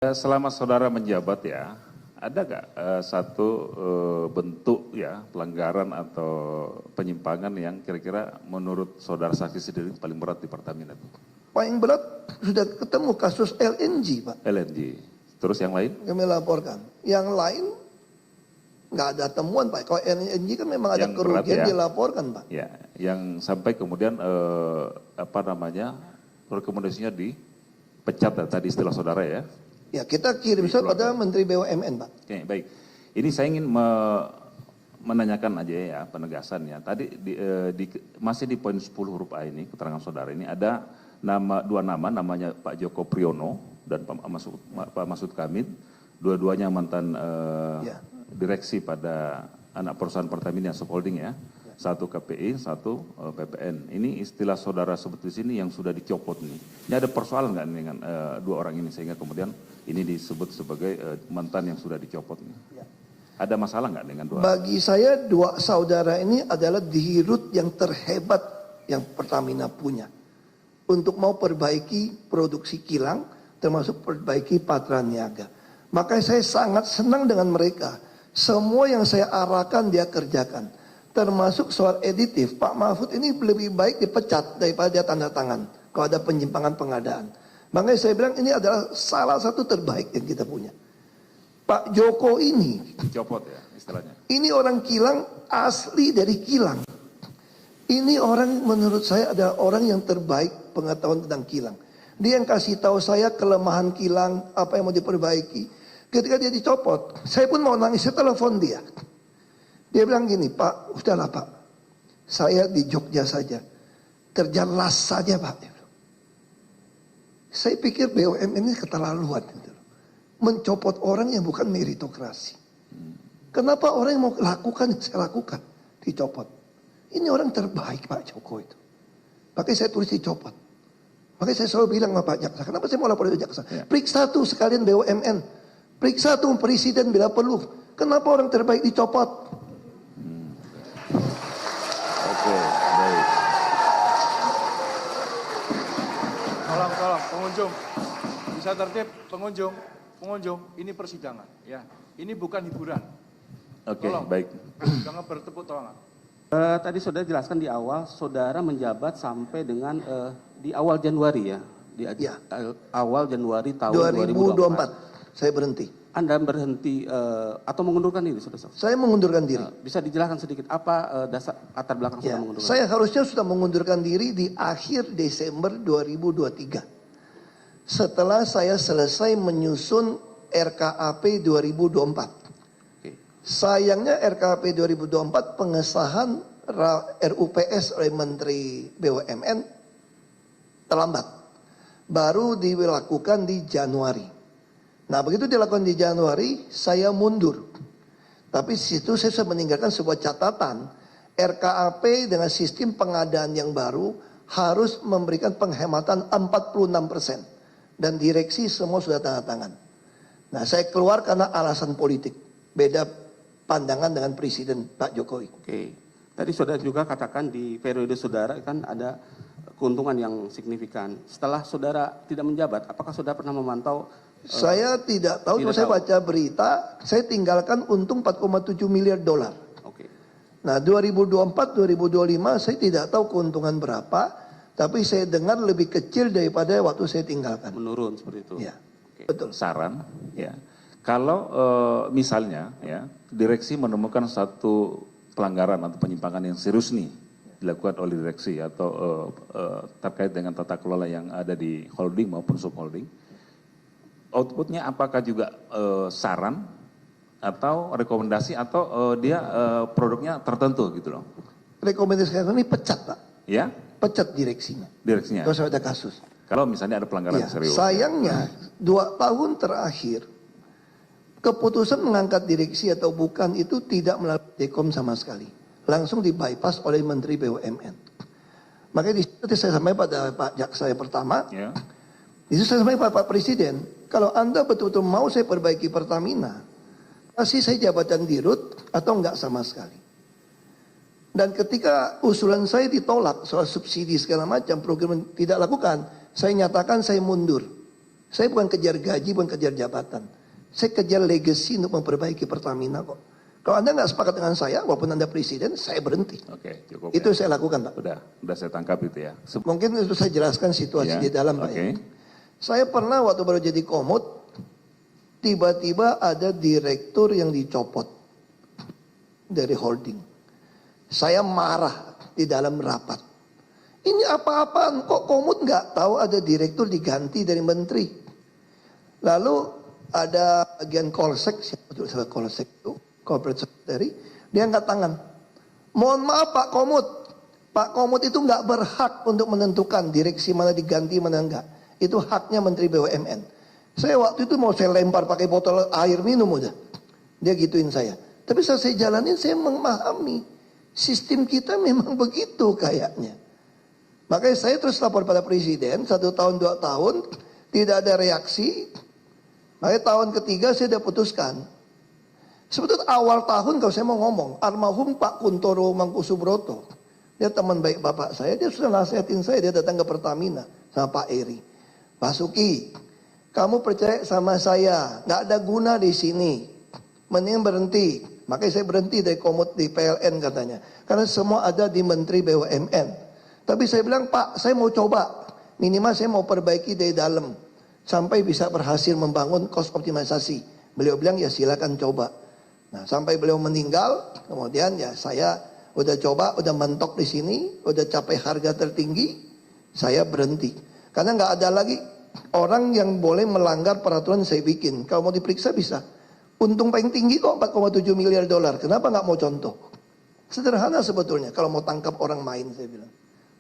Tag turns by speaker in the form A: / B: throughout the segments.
A: Selama saudara menjabat ya, ada nggak satu bentuk ya pelanggaran atau penyimpangan yang kira-kira menurut saudara saksi sendiri paling berat di Pertamina itu?
B: Paling berat sudah ketemu kasus LNG, Pak.
A: LNG. Terus yang lain?
B: Kami laporkan. Yang lain nggak ada temuan, Pak. Kalau LNG kan memang ada
A: Yang berat,
B: kerugian
A: ya.
B: dilaporkan, Pak.
A: Ya, yang sampai kemudian rekomendasinya dipecat tadi istilah saudara ya.
B: Ya, kita kirim surat pada Menteri BUMN, Pak.
A: Oke, baik. Ini saya ingin menanyakan aja ya penegasannya. Tadi masih di poin 10 huruf A ini keterangan saudara ini ada dua nama, namanya Pak Joko Priyono dan Pak Masud Kamid, dua-duanya mantan direksi pada anak perusahaan Pertamina Subholding ya. Satu KPI, satu PPN. Ini istilah saudara sebut di sini yang sudah dicopot nih. Ini ada persoalan nggak dengan dua orang ini sehingga kemudian ini disebut sebagai mantan yang sudah dicopot nih. Ya. Ada masalah nggak dengan dua?
B: Bagi saya dua saudara ini adalah dirut yang terhebat yang Pertamina punya. Untuk mau perbaiki produksi kilang, termasuk perbaiki Patraniaga. Makanya saya sangat senang dengan mereka. Semua yang saya arahkan dia kerjakan. Termasuk soal editif, Pak Mahfud ini lebih baik dipecat daripada dia tanda tangan. Kalau ada penyimpangan pengadaan. Makanya saya bilang ini adalah salah satu terbaik yang kita punya. Pak Joko ini.
A: Copot ya istilahnya.
B: Ini orang kilang asli dari kilang. Ini orang menurut saya adalah orang yang terbaik pengetahuan tentang kilang. Dia yang kasih tahu saya kelemahan kilang, apa yang mau diperbaiki. Ketika dia dicopot, saya pun mau nangis, saya telepon dia. Dia bilang gini, Pak, udahlah Pak, saya di Jogja saja, kerja las saja Pak. Saya pikir BUMN ini keterlaluan, mencopot orang yang bukan meritokrasi. Kenapa orang yang mau lakukan yang saya lakukan, dicopot. Ini orang terbaik Pak Joko itu. Makanya saya tulis dicopot. Makanya saya selalu bilang sama Pak Jaksa, kenapa saya mau lapor ke Jaksa? Ya. Periksa tuh sekalian BUMN, periksa tuh presiden bila perlu. Kenapa orang terbaik dicopot?
A: Oke, baik.
C: Tolong, pengunjung. Bisa tertib, pengunjung, ini persidangan, ya. Ini bukan hiburan.
A: Oke,
C: tolong,
A: baik.
C: Jangan bertepuk tangan.
D: Tadi saudara jelaskan di awal, saudara menjabat sampai dengan di awal Januari ya? Awal Januari tahun 2024.
B: Saya berhenti.
D: Anda berhenti atau mengundurkan diri, saudara?
B: Saya mengundurkan diri.
D: Bisa dijelaskan sedikit apa dasar latar belakang saudara mengundurkan
B: diri? Saya harusnya sudah mengundurkan diri di akhir Desember 2023. Setelah saya selesai menyusun RKAP 2024. Sayangnya RKAP 2024 pengesahan RUPS oleh Menteri BUMN terlambat. Baru dilakukan di Januari. Nah begitu dilakukan di Januari, saya mundur. Tapi di situ saya sudah meninggalkan sebuah catatan. RKAP dengan sistem pengadaan yang baru harus memberikan penghematan 46%. Dan direksi semua sudah tanda tangan. Nah saya keluar karena alasan politik. Beda pandangan dengan Presiden Pak Jokowi.
D: Oke. Tadi saudara juga katakan di periode saudara kan ada keuntungan yang signifikan. Setelah saudara tidak menjabat, apakah saudara pernah memantau?
B: Saya tidak tahu, kalau saya baca berita, saya tinggalkan untung 4,7 miliar dolar.
D: Oke.
B: Nah 2024-2025 saya tidak tahu keuntungan berapa, tapi saya dengar lebih kecil daripada waktu saya tinggalkan.
D: Menurun seperti itu?
B: Ya,
D: okay.
B: Betul.
A: Saran, ya. Kalau misalnya ya direksi menemukan satu pelanggaran atau penyimpangan yang serius nih dilakukan oleh direksi atau terkait dengan tata kelola yang ada di holding maupun subholding, outputnya apakah juga saran atau rekomendasi atau dia produknya tertentu gitu loh?
B: Rekomendasi ini pecat Pak.
A: Ya?
B: Pecat direksinya.
A: Direksinya.
B: Kalau ada kasus.
A: Kalau misalnya ada pelanggaran serius.
B: Sayangnya 2 tahun terakhir keputusan mengangkat direksi atau bukan itu tidak melalui Dekom sama sekali. Langsung di bypass oleh Menteri BUMN. Makanya di situ saya sampaikan pada Pak Jaksa yang pertama. Ya. Di situ saya sampaikan pada Pak Presiden. Kalau Anda betul-betul mau saya perbaiki Pertamina, kasih saya jabatan dirut atau enggak sama sekali. Dan ketika usulan saya ditolak soal subsidi segala macam, program tidak lakukan, saya nyatakan saya mundur. Saya bukan kejar gaji, bukan kejar jabatan. Saya kejar legacy untuk memperbaiki Pertamina kok. Kalau Anda nggak sepakat dengan saya, walaupun Anda presiden, saya berhenti.
A: Oke, cukup.
B: Itu
A: ya.
B: saya lakukan, Pak.
A: Udah saya tangkap itu ya.
B: Mungkin itu saya jelaskan situasi
A: Ya,
B: di dalam, Pak.
A: oke.
B: Saya pernah waktu baru jadi Komut, tiba-tiba ada direktur yang dicopot dari holding. Saya marah di dalam rapat. Ini apa-apaan? Kok Komut nggak tahu ada direktur diganti dari menteri? Lalu ada bagian Kolsek, siapa tuh Kolsek itu? Corporate Secretary, dia angkat tangan. Mohon maaf Pak Komut. Pak Komut itu nggak berhak untuk menentukan direksi mana diganti mana enggak. Itu haknya Menteri BUMN. Saya waktu itu mau saya lempar pakai botol air minum udah. Dia gituin saya. Tapi saat saya jalanin saya memahami sistem kita memang begitu kayaknya. Makanya saya terus lapor pada presiden 1 tahun 2 tahun tidak ada reaksi. Makanya tahun ketiga saya sudah putuskan. Sebetulnya awal tahun kalau saya mau ngomong, almarhum Pak Kuntoro Mangkusubroto, dia teman baik bapak saya, dia sudah nasihatin saya, dia datang ke Pertamina sama Pak Eri. Pak Suki, kamu percaya sama saya, nggak ada guna di sini, mending berhenti. Makanya saya berhenti dari Komut di PLN katanya, karena semua ada di Menteri BUMN. Tapi saya bilang Pak, saya mau coba, minimal saya mau perbaiki dari dalam, sampai bisa berhasil membangun cost optimalisasi. Beliau bilang ya silakan coba. Nah, sampai beliau meninggal, kemudian ya saya udah coba, udah mentok di sini, udah capai harga tertinggi, saya berhenti. Karena nggak ada lagi orang yang boleh melanggar peraturan saya bikin. Kalau mau diperiksa bisa. Untung paling tinggi kok 4,7 miliar dolar. Kenapa nggak mau contoh? Sederhana sebetulnya kalau mau tangkap orang main saya bilang.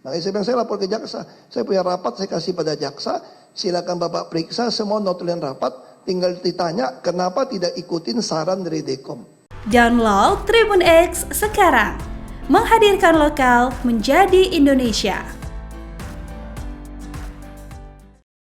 B: Makanya saya bilang saya lapor ke jaksa. Saya punya rapat saya kasih pada jaksa. Silakan Bapak periksa semua notulen rapat. Tinggal ditanya kenapa tidak ikutin saran dari Dekom.
E: Download Tribun X sekarang. Menghadirkan lokal menjadi Indonesia.